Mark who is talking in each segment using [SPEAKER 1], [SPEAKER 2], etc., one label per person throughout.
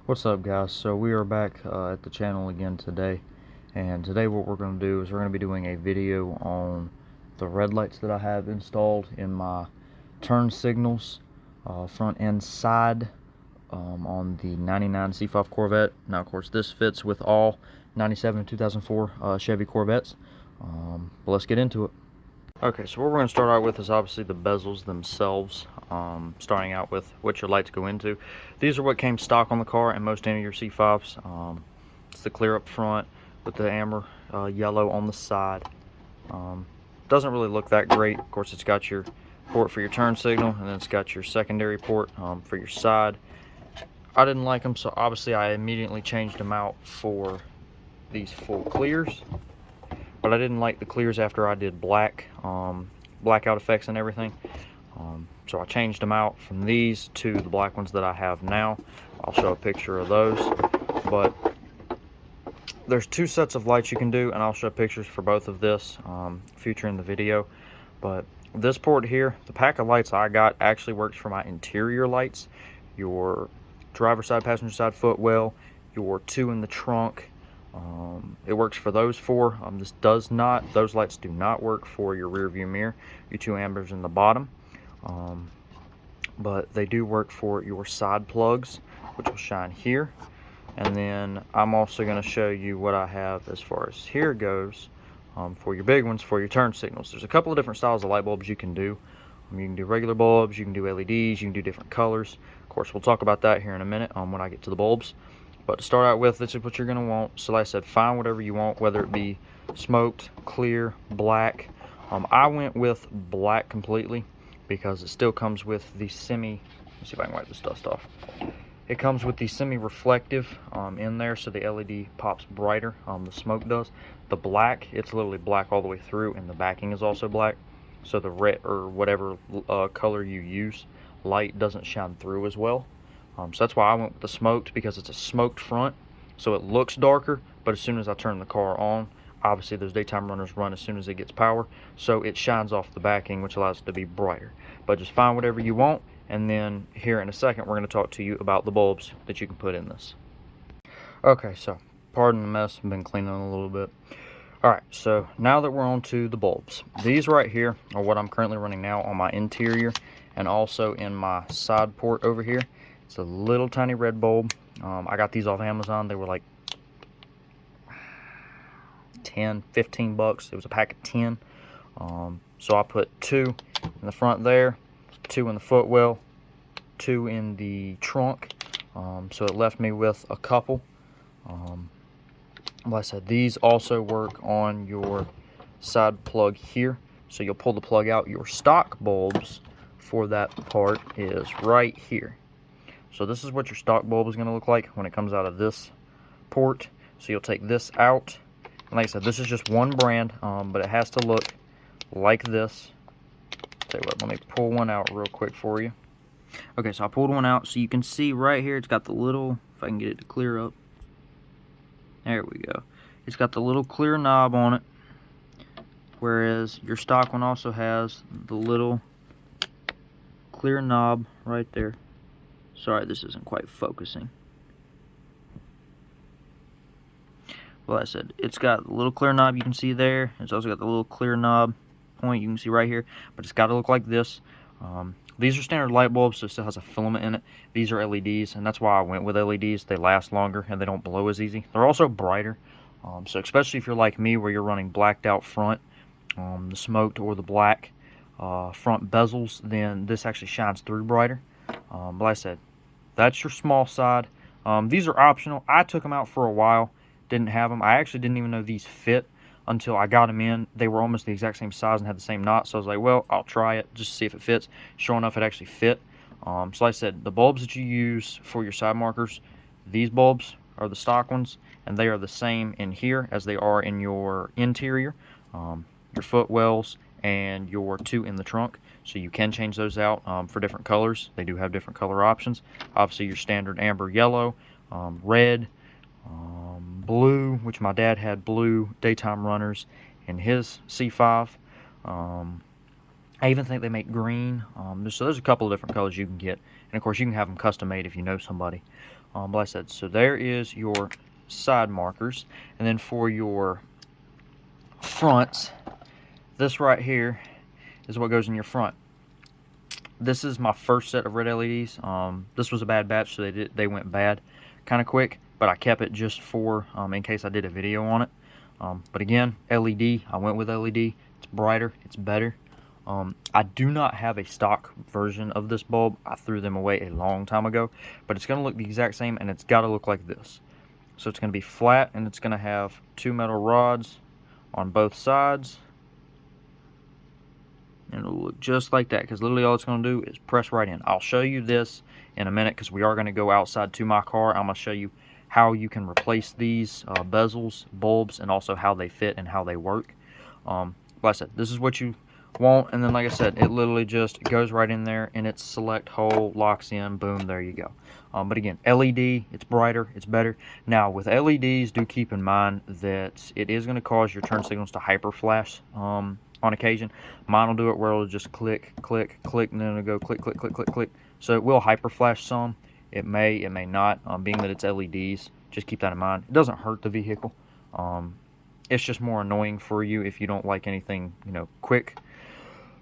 [SPEAKER 1] What's up, guys? So we are back at the channel again today, and today what we're going to do is we're going to be doing a video on the red lights that I have installed in my turn signals, front and side, on the 99 C5 Corvette. Now, of course, this fits with all 97 and 2004 Chevy Corvettes, but let's get into it. Okay, so what we're going to start out with is obviously the bezels themselves, starting out with what your lights go into. These are what came stock on the car and most any of your C5s. It's the clear up front with the amber yellow on the side. Doesn't really look that great. Of course, it's got your port for your turn signal, and then it's got your secondary port for your side. I didn't like them, so obviously I immediately changed them out for these full clears. But I didn't like the clears after I did black, blackout effects and everything. So I changed them out from these to the black ones that I have now. I'll show a picture of those. But there's two sets of lights you can do, and I'll show pictures for both of this future in the video. But this port here, the pack of lights I got actually works for my interior lights, your driver's side, passenger side footwell, your two in the trunk. It works for those four. Those lights do not work for your rear view mirror, your two ambers in the bottom, but they do work for your side plugs, which will shine here. And then I'm also going to show you what I have as far as here goes, for your big ones, for your turn signals. There's a couple of different styles of light bulbs you can do. You can do regular bulbs, you can do LEDs, you can do different colors. Of course, we'll talk about that here in a minute when I get to the bulbs. But to start out with, this is what you're going to want. So like I said, find whatever you want, whether it be smoked, clear, black. I went with black completely because it still comes with the semi, let's see if I can wipe this dust off. It comes with the semi-reflective in there, so the LED pops brighter, the smoke does. The black, it's literally black all the way through, and the backing is also black. So the red, or whatever color you use, light doesn't shine through as well. So that's why I went with the smoked, because it's a smoked front, so it looks darker, but as soon as I turn the car on, obviously those daytime runners run as soon as it gets power, so it shines off the backing, which allows it to be brighter. But just find whatever you want, and then here in a second we're going to talk to you about the bulbs that you can put in this. Okay, so pardon the mess, I've been cleaning a little bit. Alright, so now that we're on to the bulbs, these right here are what I'm currently running now on my interior and also in my side port over here. It's a little tiny red bulb. I got these off Amazon. They were like 10, 15 bucks. It was a pack of 10. So I put 2 in the front there, 2 in the footwell, 2 in the trunk. So it left me with a couple. Like I said, these also work on your side plug here. So you'll pull the plug out. Your stock bulbs for that part is right here. So this is what your stock bulb is going to look like when it comes out of this port. So you'll take this out. And like I said, this is just one brand, but it has to look like this. Tell you what, let me pull one out real quick for you. Okay, so I pulled one out, so you can see right here, it's got the little, if I can get it to clear up. There we go. It's got the little clear knob on it, whereas your stock one also has the little clear knob right there. Sorry, this isn't quite focusing. Well, I said, it's got a little clear knob you can see there. It's also got the little clear knob point you can see right here. But it's got to look like this. These are standard light bulbs, so it still has a filament in it. These are LEDs, and that's why I went with LEDs. They last longer, and they don't blow as easy. They're also brighter. So especially if you're like me, where you're running blacked out front, the smoked or the black front bezels, then this actually shines through brighter. But like I said, that's your small side. These are optional. I took them out for a while, didn't have them. I actually didn't even know these fit until I got them in. They were almost the exact same size and had the same knot, so I was like, well, I'll try it just to see if it fits. Sure enough, it actually fit. So like I said, the bulbs that you use for your side markers, these bulbs are the stock ones, and they are the same in here as they are in your interior, your footwells, and your 2 in the trunk. So you can change those out for different colors. They do have different color options. Obviously your standard amber yellow, red, blue, which my dad had blue daytime runners in his C5. I even think they make green. So there's a couple of different colors you can get. And of course you can have them custom made if you know somebody. But like I said, so there is your side markers. And then for your fronts, this right here is what goes in your front. This is my first set of red LEDs. This was a bad batch, so they went bad kind of quick, but I kept it just for in case I did a video on it. But again, LED, I went with LED. It's brighter, it's better. I do not have a stock version of this bulb. I threw them away a long time ago, but it's going to look the exact same, and it's got to look like this. So it's going to be flat, and it's going to have 2 metal rods on both sides. And it'll look just like that, because literally all it's going to do is press right in. I'll show you this in a minute, because we are going to go outside to my car. I'm going to show you how you can replace these bezels, bulbs, and also how they fit and how they work. Like I said, this is what you want, and then like I said, it literally just goes right in there in its select hole, locks in, boom, there you go. But again, LED, it's brighter, it's better. Now with LEDs, do keep in mind that it is going to cause your turn signals to hyper flash on occasion. Mine will do it where it'll just click, click, click, and then it'll go click, click, click, click, click. So it will hyper flash some. It may not. Being that it's LEDs, just keep that in mind. It doesn't hurt the vehicle. It's just more annoying for you if you don't like anything, you know, quick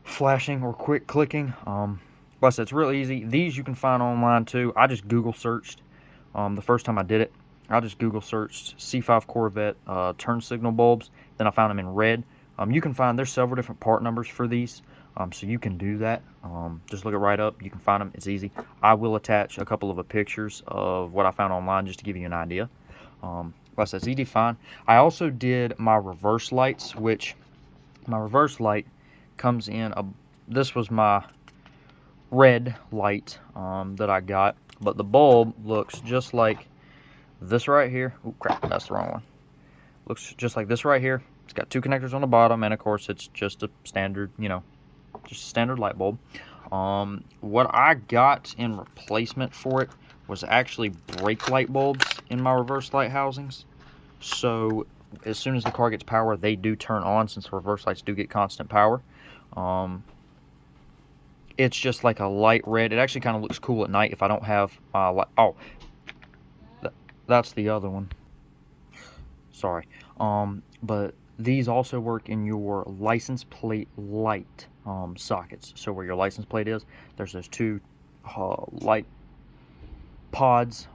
[SPEAKER 1] flashing or quick clicking. Plus, it's real easy. These you can find online too. I just Google searched the first time I did it. I just Google searched C5 Corvette turn signal bulbs. Then I found them in red. You can find, there's several different part numbers for these, so you can do that. Just look it right up. You can find them. It's easy. I will attach a couple of pictures of what I found online just to give you an idea. Like I said, it's easy to find. I also did my reverse lights, which my reverse light comes in this was my red light that I got, but the bulb looks just like this right here. Oh crap, that's the wrong one. Looks just like this right here. It's got 2 connectors on the bottom, and of course it's just a standard, you know, just a standard light bulb. What I got in replacement for it was actually brake light bulbs in my reverse light housings. So as soon as the car gets power, they do turn on, since the reverse lights do get constant power. It's just like a light red. It actually kind of looks cool at night if I don't have light. Oh, that's the other one. Sorry. But these also work in your license plate light sockets. So where your license plate is, there's those 2 light pods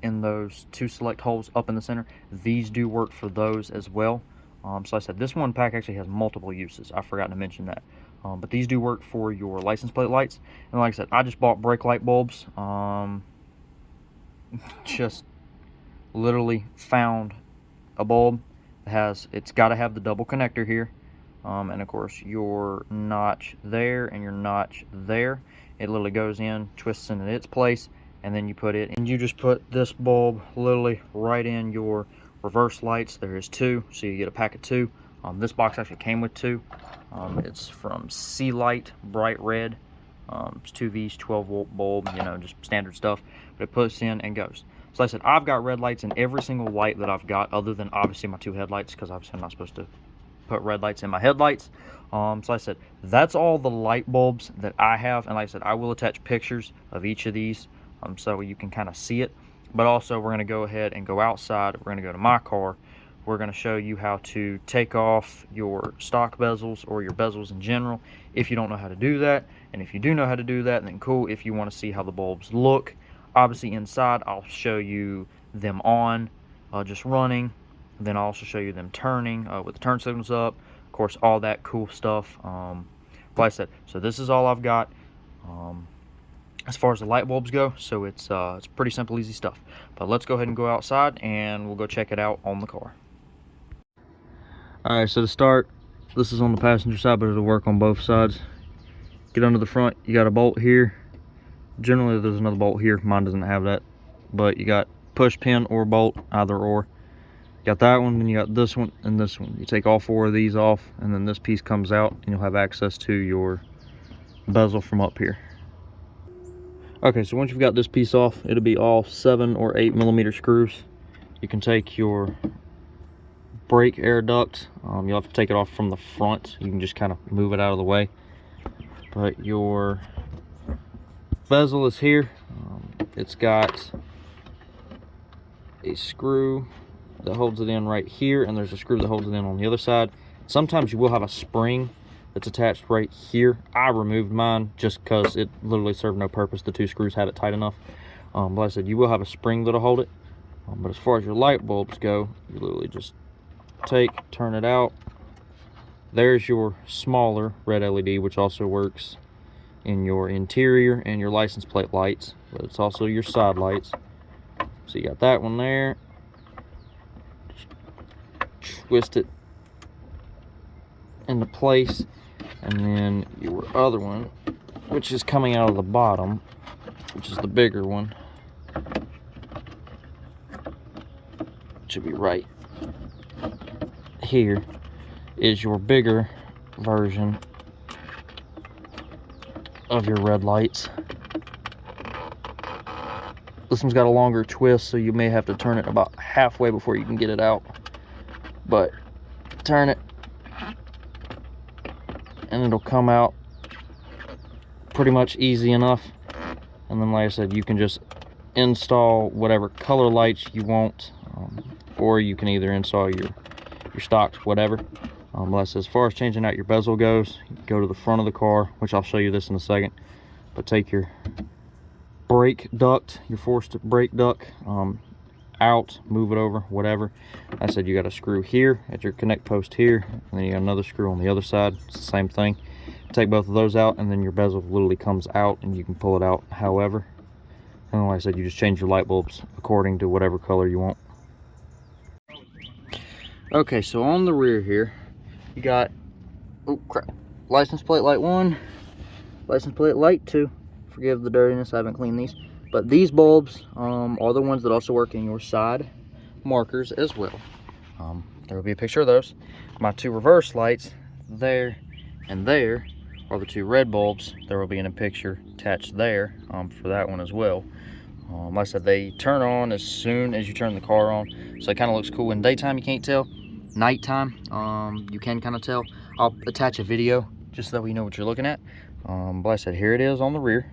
[SPEAKER 1] in those 2 select holes up in the center. These do work for those as well. So like I said, this one pack actually has multiple uses. I forgot to mention that. But these do work for your license plate lights. And like I said, I just bought brake light bulbs. Just literally found a bulb that has, it's got to have the double connector here. And of course your notch there and your notch there. It literally goes in, twists into its place, and then you put it, and you just put this bulb literally right in your reverse lights. There is 2, so you get a pack of 2. This box actually came with 2. It's from Sea Light Bright Red. It's 2Vs, 12-volt bulb, you know, just standard stuff. But it puts in and goes. So like I said, I've got red lights in every single light that I've got, other than obviously my 2 headlights, because obviously I'm not supposed to put red lights in my headlights. So like I said, that's all the light bulbs that I have. And like I said, I will attach pictures of each of these so you can kind of see it. But also, we're going to go ahead and go outside. We're going to go to my car. We're going to show you how to take off your stock bezels or your bezels in general if you don't know how to do that. And if you do know how to do that, then cool. If you want to see how the bulbs look, obviously inside, I'll show you them on, just running. Then I'll also show you them turning with the turn signals up. Of course, all that cool stuff. Like I said, so this is all I've got as far as the light bulbs go. So it's pretty simple, easy stuff. But let's go ahead and go outside, and we'll go check it out on the car. Alright, so to start, this is on the passenger side, but it'll work on both sides. Get under the front, you got a bolt here. Generally there's another bolt here, mine doesn't have that. But you got push pin or bolt, either or. You got that one, then you got this one and this one. You take all 4 of these off, and then this piece comes out, and you'll have access to your bezel from up here. Okay, so once you've got this piece off, it'll be all 7 or 8 millimeter screws. You can take your brake air duct. You'll have to take it off from the front. You can just kind of move it out of the way. But your bezel is here. It's got a screw that holds it in right here, and there's a screw that holds it in on the other side. Sometimes you will have a spring that's attached right here. I removed mine just because it literally served no purpose. The 2 screws had it tight enough. But like I said, you will have a spring that'll hold it. But as far as your light bulbs go, you literally just turn it out. There's your smaller red LED, which also works in your interior and your license plate lights, but it's also your side lights. So you got that one there. Just twist it into place, and then your other one, which is coming out of the bottom, which is the bigger one, should be right here, is your bigger version of your red lights. This one's got a longer twist, so you may have to turn it about halfway before you can get it out, but turn it and it'll come out pretty much easy enough. And then, like I said, you can just install whatever color lights you want, or you can either install your stocks, whatever. As far as changing out your bezel goes, you go to the front of the car, which I'll show you this in a second, but take your brake duct, your forced brake duct, out, move it over, whatever. I said you got a screw here at your connect post here, and then you got another screw on the other side. It's the same thing. Take both of those out, and then your bezel literally comes out, and you can pull it out however. And like I said, you just change your light bulbs according to whatever color you want. Okay, so on the rear here, you got, oh crap, license plate light 1, license plate light 2. Forgive the dirtiness, I haven't cleaned these. But these bulbs are the ones that also work in your side markers as well. There will be a picture of those. My 2 reverse lights, there and there, are the 2 red bulbs. There will be a picture attached there for that one as well. Like I said, they turn on as soon as you turn the car on, so it kind of looks cool. In daytime, you can't tell. Nighttime, you can kind of tell. I'll attach a video just so that we know what you're looking at. But like I said, here it is on the rear.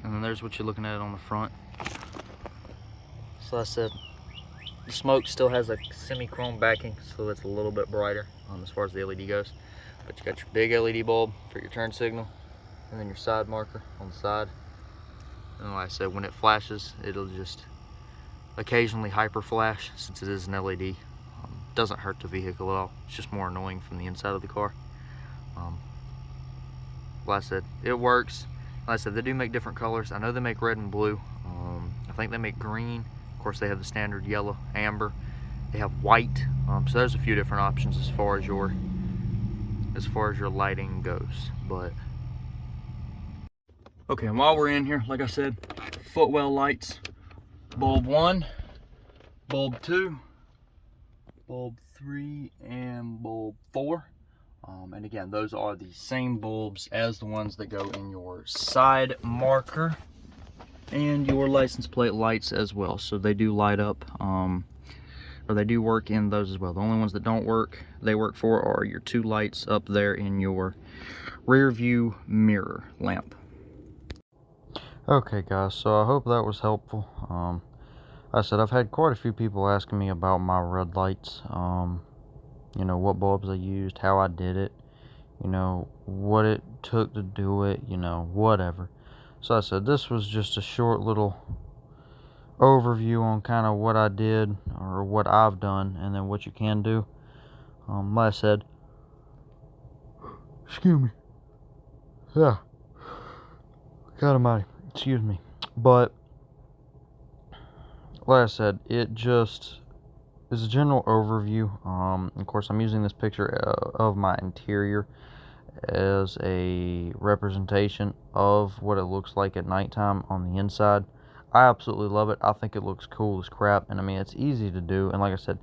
[SPEAKER 1] And then there's what you're looking at on the front. So like I said, the smoke still has a semi-chrome backing, so it's a little bit brighter as far as the LED goes. But you got your big LED bulb for your turn signal, and then your side marker on the side. And like I said, when it flashes, it'll just occasionally hyper flash, since it is an LED. Doesn't hurt the vehicle at all. It's just more annoying from the inside of the car. Like I said, it works. Like I said, they do make different colors. I know they make red and blue. I think they make green. Of course, they have the standard yellow, amber. They have white. So there's a few different options as far as your lighting goes. But okay, and while we're in here, like I said, footwell lights, bulb 1, bulb 2, bulb 3, and bulb 4. And again, those are the same bulbs as the ones that go in your side marker and your license plate lights as well. So they do light up, or they do work in those as well. The only ones that don't work, they work for, are your 2 lights up there in your rear view mirror lamp. Okay guys, so I hope that was helpful. Like I said, I've had quite a few people asking me about my red lights. You know, what bulbs I used, how I did it, you know, what it took to do it, you know, whatever. So I said this was just a short little overview on kind of what I did, or what I've done, and then what you can do. Like I said, excuse me, yeah, God almighty, excuse me, but like I said, it just is a general overview. Of course, I'm using this picture of my interior as a representation of what it looks like at nighttime on the inside. I absolutely love it. I think it looks cool as crap, and I mean, it's easy to do. And like I said,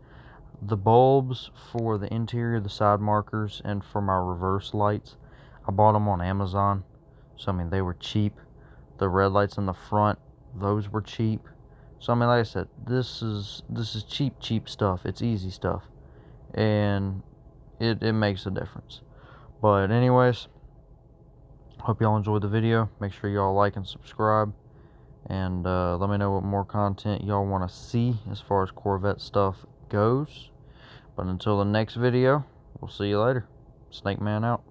[SPEAKER 1] the bulbs for the interior, the side markers, and for my reverse lights, I bought them on Amazon. So I mean, they were cheap. The red lights in the front, those were cheap. So I mean, like I said, this is cheap stuff. It's easy stuff, and it makes a difference. But anyways, hope y'all enjoyed the video. Make sure y'all like and subscribe, and let me know what more content y'all want to see as far as Corvette stuff goes. But until the next video, we'll see you later. Snake Man out.